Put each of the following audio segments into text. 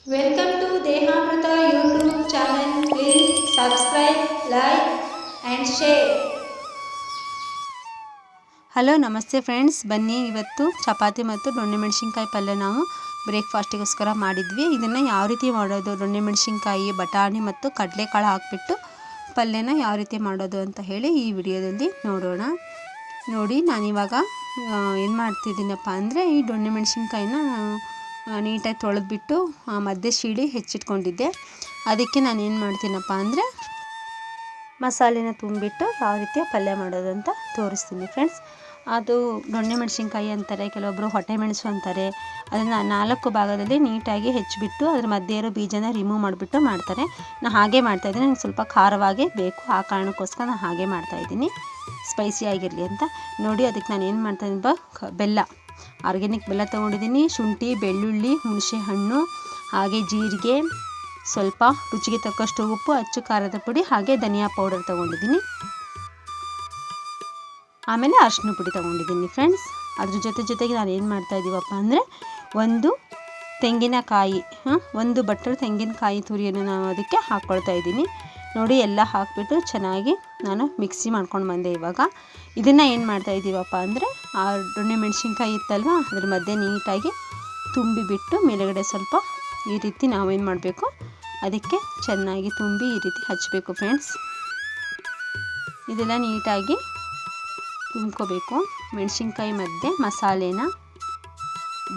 Welcome to Dehamrita YouTube channel. Please subscribe, like and share. Hello ನಮಸ್ತೆ friends, ಬನ್ನಿ ಇವತ್ತು ಚಪಾತಿ ಮತ್ತು ದೊಣ್ಣೆ ಮೆಣಸಿನ್ಕಾಯಿ ಪಲ್ಯ ನಾವು ಬ್ರೇಕ್ಫಾಸ್ಟಿಗೋಸ್ಕರ ಮಾಡಿದ್ವಿ. ಇದನ್ನು ಯಾವ ರೀತಿ ಮಾಡೋದು, ದೊಣ್ಣೆ ಮೆಣಸಿನ್ಕಾಯಿ, ಬಟಾಣಿ ಮತ್ತು ಕಡಲೆಕಾಳು ಹಾಕಿಬಿಟ್ಟು ಪಲ್ಯನ ಯಾವ ರೀತಿ ಮಾಡೋದು ಅಂತ ಹೇಳಿ ಈ ವಿಡಿಯೋದಲ್ಲಿ ನೋಡೋಣ. ನೋಡಿ, ನಾನಿವಾಗ ಏನು ಮಾಡ್ತಿದ್ದೀನಪ್ಪ ಅಂದರೆ ಈ ದೊಣ್ಣೆ ಮೆಣಸಿನ್ಕಾಯಿನ ನೀಟಾಗಿ ತೊಳೆದ್ಬಿಟ್ಟು ಮಧ್ಯೆ ಶೀಳಿ ಹೆಚ್ಚಿಟ್ಕೊಂಡಿದ್ದೆ. ಅದಕ್ಕೆ ನಾನು ಏನು ಮಾಡ್ತೀನಪ್ಪ ಅಂದರೆ ಮಸಾಲೆನ ತುಂಬಿಟ್ಟು ಯಾವ ರೀತಿ ಪಲ್ಯ ಮಾಡೋದು ಅಂತ ತೋರಿಸ್ತೀನಿ ಫ್ರೆಂಡ್ಸ್. ಅದು ದೊಣ್ಣೆ ಮೆಣಸಿನ್ಕಾಯಿ ಅಂತಾರೆ, ಕೆಲವೊಬ್ಬರು ಹೊಟ್ಟೆ ಮೆಣಸು ಅಂತಾರೆ. ಅದನ್ನು 4 ಭಾಗದಲ್ಲಿ ನೀಟಾಗಿ ಹೆಚ್ಚಿಬಿಟ್ಟು ಅದ್ರ ಮಧ್ಯೆ ಇರೋ ಬೀಜನ ರಿಮೂವ್ ಮಾಡಿಬಿಟ್ಟು ಮಾಡ್ತಾರೆ. ನಾನು ಹಾಗೆ ಮಾಡ್ತಾಯಿದ್ದೀನಿ, ನನಗೆ ಸ್ವಲ್ಪ ಖಾರವಾಗೇ ಬೇಕು, ಆ ಕಾರಣಕ್ಕೋಸ್ಕರ ನಾನು ಹಾಗೆ ಮಾಡ್ತಾಯಿದ್ದೀನಿ, ಸ್ಪೈಸಿ ಆಗಿರಲಿ ಅಂತ. ನೋಡಿ, ಅದಕ್ಕೆ ನಾನು ಏನು ಮಾಡ್ತಾಯಿದ್ದೀನಿ, ಬೆಲ್ಲ, ಆರ್ಗ್ಯಾನಿಕ್ ಬೆಲ್ಲ ತೊಗೊಂಡಿದ್ದೀನಿ. ಶುಂಠಿ, ಬೆಳ್ಳುಳ್ಳಿ, ಹುಣಸೆ ಹಣ್ಣು, ಹಾಗೆ ಜೀರಿಗೆ, ಸ್ವಲ್ಪ ರುಚಿಗೆ ತಕ್ಕಷ್ಟು ಉಪ್ಪು, ಅಚ್ಚು ಖಾರದ ಪುಡಿ, ಹಾಗೆ ಧನಿಯಾ ಪೌಡರ್ ತೊಗೊಂಡಿದ್ದೀನಿ. ಆಮೇಲೆ ಅರಿಶಿನ ಪುಡಿ ತೊಗೊಂಡಿದ್ದೀನಿ ಫ್ರೆಂಡ್ಸ್. ಅದ್ರ ಜೊತೆಗೆ ನಾನು ಏನು ಮಾಡ್ತಾಯಿದ್ದೀವಪ್ಪ ಅಂದರೆ ಒಂದು ತೆಂಗಿನಕಾಯಿ, ಒಂದು ಬಟ್ಟಲು ತೆಂಗಿನಕಾಯಿ ತುರಿಯನ್ನು ನಾವು ಅದಕ್ಕೆ ಹಾಕ್ಕೊಳ್ತಾ ಇದ್ದೀನಿ. ನೋಡಿ, ಎಲ್ಲ ಹಾಕಿಬಿಟ್ಟು ಚೆನ್ನಾಗಿ ನಾನು ಮಿಕ್ಸಿ ಮಾಡ್ಕೊಂಡು ಬಂದೆ. ಇವಾಗ ಇದನ್ನು ಏನು ಮಾಡ್ತಾಯಿದ್ದೀವಪ್ಪ ಅಂದರೆ ಆ ದೊಣ್ಣೆ ಮೆಣಸಿನ್ಕಾಯಿ ಇತ್ತಲ್ವ, ಅದ್ರ ಮಧ್ಯೆ ನೀಟಾಗಿ ತುಂಬಿಬಿಟ್ಟು ಮೇಲುಗಡೆ ಸ್ವಲ್ಪ ಈ ರೀತಿ ನಾವೇನು ಮಾಡಬೇಕು, ಅದಕ್ಕೆ ಚೆನ್ನಾಗಿ ತುಂಬಿ ಈ ರೀತಿ ಹಚ್ಚಬೇಕು ಫ್ರೆಂಡ್ಸ್. ಇದೆಲ್ಲ ನೀಟಾಗಿ ತುಂಬ್ಕೋಬೇಕು. ಮೆಣಸಿನ್ಕಾಯಿ ಮಧ್ಯೆ ಮಸಾಲೆನ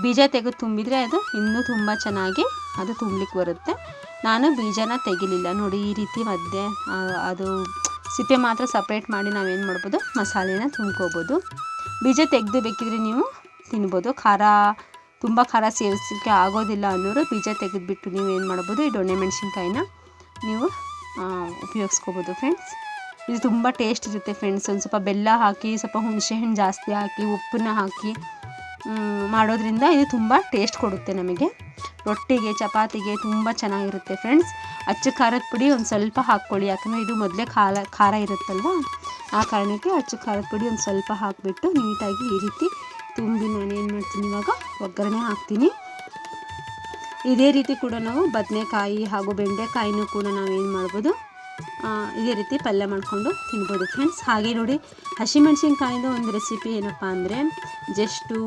ಬೀಜ ತೆಗೆದು ತುಂಬಿದರೆ ಅದು ಇನ್ನೂ ತುಂಬ ಚೆನ್ನಾಗಿ ಅದು ತುಂಬಲಿಕ್ಕೆ ಬರುತ್ತೆ. ನಾನು ಬೀಜನ ತೆಗಿಲಿಲ್ಲ. ನೋಡಿ, ಈ ರೀತಿ ಮಧ್ಯೆ ಅದು ಸಿಪ್ಪೆ ಮಾತ್ರ ಸಪ್ರೇಟ್ ಮಾಡಿ ನಾವೇನು ಮಾಡ್ಬೋದು, ಮಸಾಲೆನ ತುಂಬ್ಕೋಬೋದು. ಬೀಜ ತೆಗೆದು ಬೇಕಿದ್ರೆ ನೀವು ತಿನ್ಬೋದು. ತುಂಬ ಖಾರ ಸೇವಿಸಲಿಕ್ಕೆ ಆಗೋದಿಲ್ಲ ಅನ್ನೋರು ಬೀಜ ತೆಗೆದುಬಿಟ್ಟು ನೀವೇನು ಮಾಡ್ಬೋದು, ಈ ದೊಣ್ಣೆ ಮೆಣಸಿನ್ಕಾಯಿನ ನೀವು ಉಪಯೋಗಿಸ್ಕೋಬೋದು ಫ್ರೆಂಡ್ಸ್. ಇದು ತುಂಬ ಟೇಸ್ಟ್ ಇರುತ್ತೆ ಫ್ರೆಂಡ್ಸ್. ಒಂದು ಸ್ವಲ್ಪ ಬೆಲ್ಲ ಹಾಕಿ, ಸ್ವಲ್ಪ ಹುಣಸೆ ಹಣ್ಣು ಜಾಸ್ತಿ ಹಾಕಿ, ಉಪ್ಪನ್ನ ಹಾಕಿ ಮಾಡೋದ್ರಿಂದ ಇದು ತುಂಬ ಟೇಸ್ಟ್ ಕೊಡುತ್ತೆ ನಮಗೆ. ರೊಟ್ಟಿಗೆ, ಚಪಾತಿಗೆ ತುಂಬ ಚೆನ್ನಾಗಿರುತ್ತೆ ಫ್ರೆಂಡ್ಸ್. ಅಚ್ಚ ಖಾರದ ಪುಡಿ ಒಂದು ಸ್ವಲ್ಪ ಹಾಕ್ಕೊಳ್ಳಿ, ಯಾಕಂದರೆ ಇದು ಮೊದಲೇ ಖಾರ ಇರುತ್ತಲ್ವ, ಆ ಕಾರಣಕ್ಕೆ ಅಚ್ಚ ಖಾರದ ಪುಡಿ ಒಂದು ಸ್ವಲ್ಪ ಹಾಕಿಬಿಟ್ಟು ನೀಟಾಗಿ ಈ ರೀತಿ ತುಂಬಿ ನಾನೇನು ಮಾಡ್ತೀನಿ, ಇವಾಗ ಒಗ್ಗರಣೆ ಹಾಕ್ತೀನಿ. ಇದೇ ರೀತಿ ಕೂಡ ನಾವು ಬದನೆಕಾಯಿ ಹಾಗೂ ಬೆಂಡೆಕಾಯಿನೂ ಕೂಡ ನಾವೇನು ಮಾಡ್ಬೋದು, ಇದೇ ರೀತಿ ಪಲ್ಯ ಮಾಡಿಕೊಂಡು ತಿನ್ಬೋದು ಫ್ರೆಂಡ್ಸ್. ಹಾಗೆ ನೋಡಿ, ಹಸಿಮೆಣಸಿನ್ಕಾಯಿದು ಒಂದು ರೆಸಿಪಿ ಏನಪ್ಪ ಅಂದರೆ ಜಸ್ಟು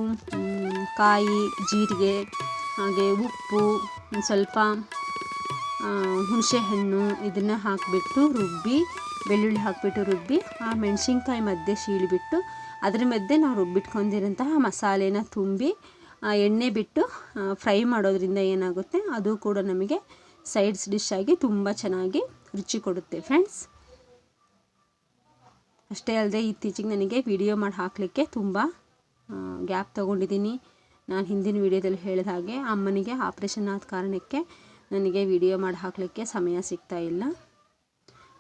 ಕಾಯಿ, ಜೀರಿಗೆ, ಹಾಗೆ ಉಪ್ಪು, ಒಂದು ಸ್ವಲ್ಪ ಹುಣಸೆ ಹಣ್ಣು, ಇದನ್ನು ಹಾಕಿಬಿಟ್ಟು ರುಬ್ಬಿ, ಬೆಳ್ಳುಳ್ಳಿ ಹಾಕಿಬಿಟ್ಟು ರುಬ್ಬಿ, ಆ ಮೆಣಸಿನ್ಕಾಯಿ ಮಧ್ಯೆ ಸೀಳಿಬಿಟ್ಟು ಅದ್ರ ಮಧ್ಯೆ ನಾವು ರುಬ್ಬಿಟ್ಕೊಂಡಿರೋಂತಹ ಮಸಾಲೆನ ತುಂಬಿ ಎಣ್ಣೆ ಬಿಟ್ಟು ಫ್ರೈ ಮಾಡೋದ್ರಿಂದ ಏನಾಗುತ್ತೆ, ಅದು ಕೂಡ ನಮಗೆ ಸೈಡ್ಸ್ ಡಿಶ್ ಆಗಿ ತುಂಬ ಚೆನ್ನಾಗಿ ರುಚಿ ಕೊಡುತ್ತೆ ಫ್ರೆಂಡ್ಸ್. ಅಷ್ಟೇ ಅಲ್ಲದೆ ಇತ್ತೀಚೆಗೆ ನನಗೆ ವಿಡಿಯೋ ಮಾಡಿ ಹಾಕಲಿಕ್ಕೆ ತುಂಬ ಗ್ಯಾಪ್ ತೊಗೊಂಡಿದ್ದೀನಿ. ನಾನು ಹಿಂದಿನ ವಿಡಿಯೋದಲ್ಲಿ ಹೇಳಿದ ಹಾಗೆ ಅಮ್ಮನಿಗೆ ಆಪ್ರೇಷನ್ ಆದ ಕಾರಣಕ್ಕೆ ನನಗೆ ವಿಡಿಯೋ ಮಾಡಿ ಹಾಕಲಿಕ್ಕೆ ಸಮಯ ಸಿಗ್ತಾ ಇಲ್ಲ.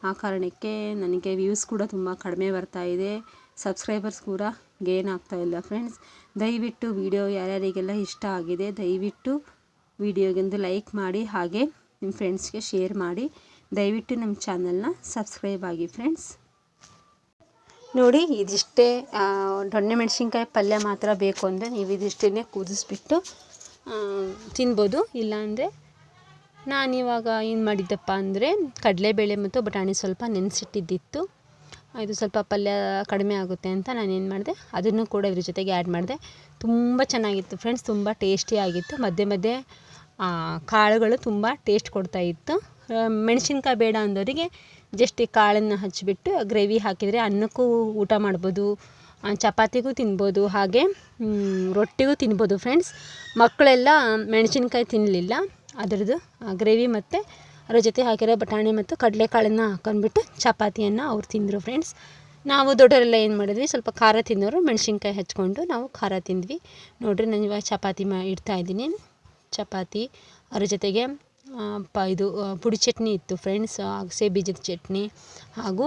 ಆ ಕಾರಣಕ್ಕೆ ನನಗೆ ವ್ಯೂಸ್ ಕೂಡ ತುಂಬ ಕಡಿಮೆ ಬರ್ತಾ ಇದೆ, ಸಬ್ಸ್ಕ್ರೈಬರ್ಸ್ ಕೂಡ ಗೇನ್ ಆಗ್ತಾ ಇಲ್ಲ ಫ್ರೆಂಡ್ಸ್. ದಯವಿಟ್ಟು ವಿಡಿಯೋ ಯಾರ್ಯಾರಿಗೆಲ್ಲ ಇಷ್ಟ ಆಗಿದೆ ದಯವಿಟ್ಟು ವಿಡಿಯೋಗೊಂದು ಲೈಕ್ ಮಾಡಿ, ಹಾಗೆ ನಿಮ್ಮ ಫ್ರೆಂಡ್ಸ್ಗೆ ಶೇರ್ ಮಾಡಿ. ದಯವಿಟ್ಟು ನಮ್ಮ ಚಾನಲ್ನ ಸಬ್ಸ್ಕ್ರೈಬ್ ಆಗಿ ಫ್ರೆಂಡ್ಸ್. ನೋಡಿ, ಇದಿಷ್ಟೇ ದೊಣ್ಣೆ ಮೆಣಸಿನ್ಕಾಯಿ ಪಲ್ಯ ಮಾತ್ರ ಬೇಕು ಅಂದರೆ ನೀವು ಇದಿಷ್ಟೇ ಕುದಿಸ್ಬಿಟ್ಟು ತಿನ್ಬೋದು. ಇಲ್ಲಾಂದರೆ ನಾನಿವಾಗ ಏನು ಮಾಡಿದ್ದಪ್ಪ ಅಂದರೆ ಕಡಲೆಬೇಳೆ ಮತ್ತು ಬಟಾಣಿ ಸ್ವಲ್ಪ ನೆನೆಸಿಟ್ಟಿದ್ದಿತ್ತು. ಇದು ಸ್ವಲ್ಪ ಪಲ್ಯ ಕಡಿಮೆ ಆಗುತ್ತೆ ಅಂತ ನಾನೇನು ಮಾಡಿದೆ, ಅದನ್ನು ಕೂಡ ಇದ್ರ ಜೊತೆಗೆ ಆ್ಯಡ್ ಮಾಡಿದೆ. ತುಂಬ ಚೆನ್ನಾಗಿತ್ತು ಫ್ರೆಂಡ್ಸ್, ತುಂಬ ಟೇಸ್ಟಿಯಾಗಿತ್ತು. ಮಧ್ಯೆ ಕಾಳುಗಳು ತುಂಬ ಟೇಸ್ಟ್ ಕೊಡ್ತಾಯಿತ್ತು. ಮೆಣಸಿನ್ಕಾಯಿ ಬೇಡ ಅಂದವರಿಗೆ ಜಸ್ಟ್ ಈ ಕಾಳನ್ನು ಹಚ್ಚಿಬಿಟ್ಟು ಗ್ರೇವಿ ಹಾಕಿದರೆ ಅನ್ನಕ್ಕೂ ಊಟ ಮಾಡ್ಬೋದು, ಚಪಾತಿಗೂ ತಿನ್ಬೋದು, ಹಾಗೆ ರೊಟ್ಟಿಗೂ ತಿನ್ಬೋದು ಫ್ರೆಂಡ್ಸ್. ಮಕ್ಕಳೆಲ್ಲ ಮೆಣಸಿನ್ಕಾಯಿ ತಿನ್ನಲಿಲ್ಲ, ಅದರದ್ದು ಗ್ರೇವಿ ಮತ್ತು ಅದ್ರ ಜೊತೆ ಹಾಕಿರೋ ಬಟಾಣಿ ಮತ್ತು ಕಡಲೆಕಾಳನ್ನು ಹಾಕೊಂಡ್ಬಿಟ್ಟು ಚಪಾತಿಯನ್ನು ಅವ್ರು ತಿಂದರು ಫ್ರೆಂಡ್ಸ್. ನಾವು ದೊಡ್ಡವರೆಲ್ಲ ಏನು ಮಾಡಿದ್ವಿ, ಸ್ವಲ್ಪ ಖಾರ ತಿನ್ನೋರು ಮೆಣಸಿನ್ಕಾಯಿ ಹಚ್ಕೊಂಡು ನಾವು ಖಾರ ತಿಂದ್ವಿ. ನೋಡಿರಿ, ನಾನು ಇವಾಗ ಚಪಾತಿ ಇಡ್ತಾಯಿದ್ದೀನಿ. ಚಪಾತಿ ಅದ್ರ ಜೊತೆಗೆ ಇದು ಪುಡಿ ಚಟ್ನಿ ಇತ್ತು ಫ್ರೆಂಡ್ಸ್, ಅಗಸೆ ಬೀಜದ ಚಟ್ನಿ ಹಾಗೂ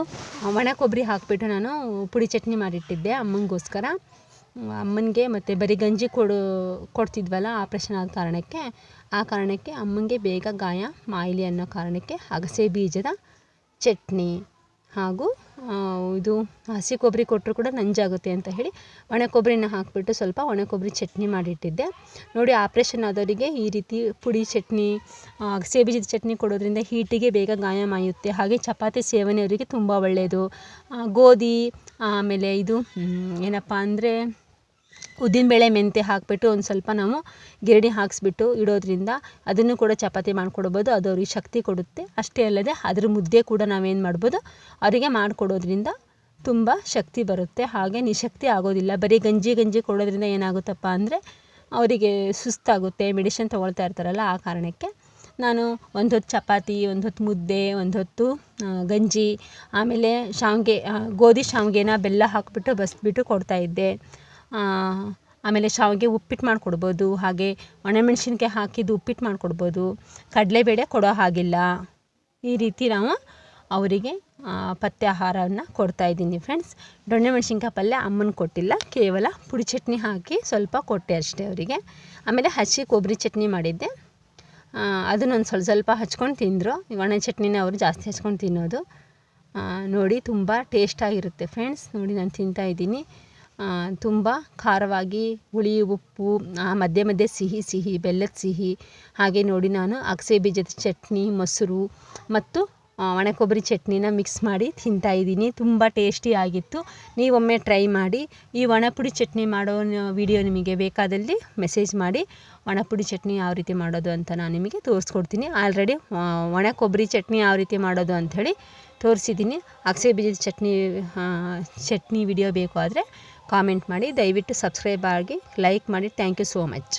ಒಣ ಕೊಬ್ಬರಿ ಹಾಕಿಬಿಟ್ಟು ನಾನು ಪುಡಿ ಚಟ್ನಿ ಮಾಡಿಟ್ಟಿದ್ದೆ ಅಮ್ಮನಿಗೋಸ್ಕರ. ಅಮ್ಮನಿಗೆ ಮತ್ತು ಬರೀ ಗಂಜಿ ಕೊಡ್ತಿದ್ವಲ್ಲ ಆಪ್ರೇಷನ್ ಆದ ಕಾರಣಕ್ಕೆ, ಆ ಕಾರಣಕ್ಕೆ ಅಮ್ಮನಿಗೆ ಬೇಗ ಗಾಯ ಮಾಯಲಿ ಅನ್ನೋ ಕಾರಣಕ್ಕೆ ಅಗಸೆ ಬೀಜದ ಚಟ್ನಿ ಹಾಗೂ ಇದು ಹಸಿ ಕೊಬ್ಬರಿ ಕೊಟ್ಟರು ಕೂಡ ನಂಜಾಗುತ್ತೆ ಅಂತ ಹೇಳಿ ಒಣ ಕೊಬ್ಬರಿನ ಹಾಕಿಬಿಟ್ಟು ಸ್ವಲ್ಪ ಒಣ ಕೊಬ್ಬರಿ ಚಟ್ನಿ ಮಾಡಿಟ್ಟಿದ್ದೆ. ನೋಡಿ, ಆಪ್ರೇಷನ್ ಆದವರಿಗೆ ಈ ರೀತಿ ಪುಡಿ ಚಟ್ನಿ, ಸೇಬೀಜದ ಚಟ್ನಿ ಕೊಡೋದ್ರಿಂದ ಹೀಟಿಗೆ ಬೇಗ ಗಾಯ ಮಾಯುತ್ತೆ. ಹಾಗೆ ಚಪಾತಿ ಸೇವನೆ ಅವರಿಗೆ ತುಂಬ ಒಳ್ಳೆಯದು. ಗೋಧಿ, ಆಮೇಲೆ ಇದು ಏನಪ್ಪ ಅಂದರೆ ಉದ್ದಿನಬೇಳೆ ಮೆಂತ್ಯ ಹಾಕಿಬಿಟ್ಟು ಒಂದು ಸ್ವಲ್ಪ ನಾವು ಗಿರಣಿ ಹಾಕಿಸ್ಬಿಟ್ಟು ಇಡೋದ್ರಿಂದ ಅದನ್ನು ಕೂಡ ಚಪಾತಿ ಮಾಡಿಕೊಡ್ಬೋದು. ಅದು ಅವ್ರಿಗೆ ಶಕ್ತಿ ಕೊಡುತ್ತೆ. ಅಷ್ಟೇ ಅಲ್ಲದೆ ಅದ್ರ ಮುದ್ದೆ ಕೂಡ ನಾವೇನು ಮಾಡ್ಬೋದು, ಅವರಿಗೆ ಮಾಡಿಕೊಡೋದ್ರಿಂದ ತುಂಬ ಶಕ್ತಿ ಬರುತ್ತೆ. ಹಾಗೆ ನಿಶಕ್ತಿ ಆಗೋದಿಲ್ಲ. ಬರೀ ಗಂಜಿ ಕೊಡೋದ್ರಿಂದ ಏನಾಗುತ್ತಪ್ಪ ಅಂದರೆ ಅವರಿಗೆ ಸುಸ್ತಾಗುತ್ತೆ. ಮೆಡಿಸಿನ್ ತೊಗೊಳ್ತಾ ಇರ್ತಾರಲ್ಲ, ಆ ಕಾರಣಕ್ಕೆ ನಾನು ಒಂದು ಹೊತ್ತು ಚಪಾತಿ, ಒಂದು ಹೊತ್ತು ಮುದ್ದೆ, ಒಂದು ಹೊತ್ತು ಗಂಜಿ, ಆಮೇಲೆ ಗೋಧಿ ಶಾವಿಗೆನ ಬೆಲ್ಲ ಹಾಕಿಬಿಟ್ಟು ಬಸ್ಬಿಟ್ಟು ಕೊಡ್ತಾಯಿದ್ದೆ. ಆಮೇಲೆ ಶಾವಿಗೆ ಉಪ್ಪಿಟ್ಟು ಮಾಡಿಕೊಡ್ಬೋದು. ಹಾಗೆ ಒಣಮೆಣ್ಸಿನ್ಕಾಯಿ ಹಾಕಿದ್ದು ಉಪ್ಪಿಟ್ಟು ಮಾಡಿಕೊಡ್ಬೋದು. ಕಡಲೆಬೇಳೆ ಕೊಡೋ ಹಾಗಿಲ್ಲ. ಈ ರೀತಿ ನಾವು ಅವರಿಗೆ ಪಥ್ಯ ಆಹಾರವನ್ನು ಕೊಡ್ತಾಯಿದ್ದೀನಿ ಫ್ರೆಂಡ್ಸ್. ದೊಣ್ಣೆ ಮೆಣಸಿನ್ಕಾಯಿ ಪಲ್ಯ ಅಮ್ಮನಿಗೆ ಕೊಟ್ಟಿಲ್ಲ, ಕೇವಲ ಪುಡಿ ಚಟ್ನಿ ಹಾಕಿ ಸ್ವಲ್ಪ ಕೊಟ್ಟೆ ಅಷ್ಟೇ ಅವರಿಗೆ. ಆಮೇಲೆ ಹಸಿ ಕೊಬ್ಬರಿ ಚಟ್ನಿ ಮಾಡಿದ್ದೆ, ಅದನ್ನೊಂದು ಸ್ವಲ್ಪ ಹಚ್ಕೊಂಡು ತಿಂದರು. ಒಣ ಚಟ್ನಿನ ಅವರು ಜಾಸ್ತಿ ಹಚ್ಕೊಂಡು ತಿನ್ನೋದು. ನೋಡಿ, ತುಂಬ ಟೇಸ್ಟಾಗಿರುತ್ತೆ ಫ್ರೆಂಡ್ಸ್. ನೋಡಿ, ನಾನು ತಿಂತಾಯಿದ್ದೀನಿ. ತುಂಬ ಖಾರವಾಗಿ, ಹುಳಿ, ಉಪ್ಪು, ಮಧ್ಯೆ ಸಿಹಿ, ಬೆಲ್ಲದ ಸಿಹಿ. ಹಾಗೆ ನೋಡಿ, ನಾನು ಅಗಸೆ ಬೀಜದ ಚಟ್ನಿ, ಮೊಸರು ಮತ್ತು ಒಣ ಕೊಬ್ಬರಿ ಚಟ್ನಿನ ಮಿಕ್ಸ್ ಮಾಡಿ ತಿಂತಾಯಿದ್ದೀನಿ. ತುಂಬ ಟೇಸ್ಟಿಯಾಗಿತ್ತು. ನೀವೊಮ್ಮೆ ಟ್ರೈ ಮಾಡಿ. ಈ ಒಣಪುಡಿ ಚಟ್ನಿ ಮಾಡೋ ವಿಡಿಯೋ ನಿಮಗೆ ಬೇಕಾದಲ್ಲಿ ಮೆಸೇಜ್ ಮಾಡಿ. ಒಣಪುಡಿ ಚಟ್ನಿ ಯಾವ ರೀತಿ ಮಾಡೋದು ಅಂತ ನಾನು ನಿಮಗೆ ತೋರಿಸ್ಕೊಡ್ತೀನಿ. ಆಲ್ರೆಡಿ ಒಣ ಕೊಬ್ಬರಿ ಚಟ್ನಿ ಯಾವ ರೀತಿ ಮಾಡೋದು ಅಂಥೇಳಿ ತೋರಿಸಿದ್ದೀನಿ. ಅಗಸೆ ಬೀಜದ ಚಟ್ನಿ ವಿಡಿಯೋ ಬೇಕು ಆದರೆ ಕಾಮೆಂಟ್ ಮಾಡಿ. ದಯವಿಟ್ಟು ಸಬ್ಸ್ಕ್ರೈಬ್ ಆಗಿ ಲೈಕ್ ಮಾಡಿ. Thank you so much.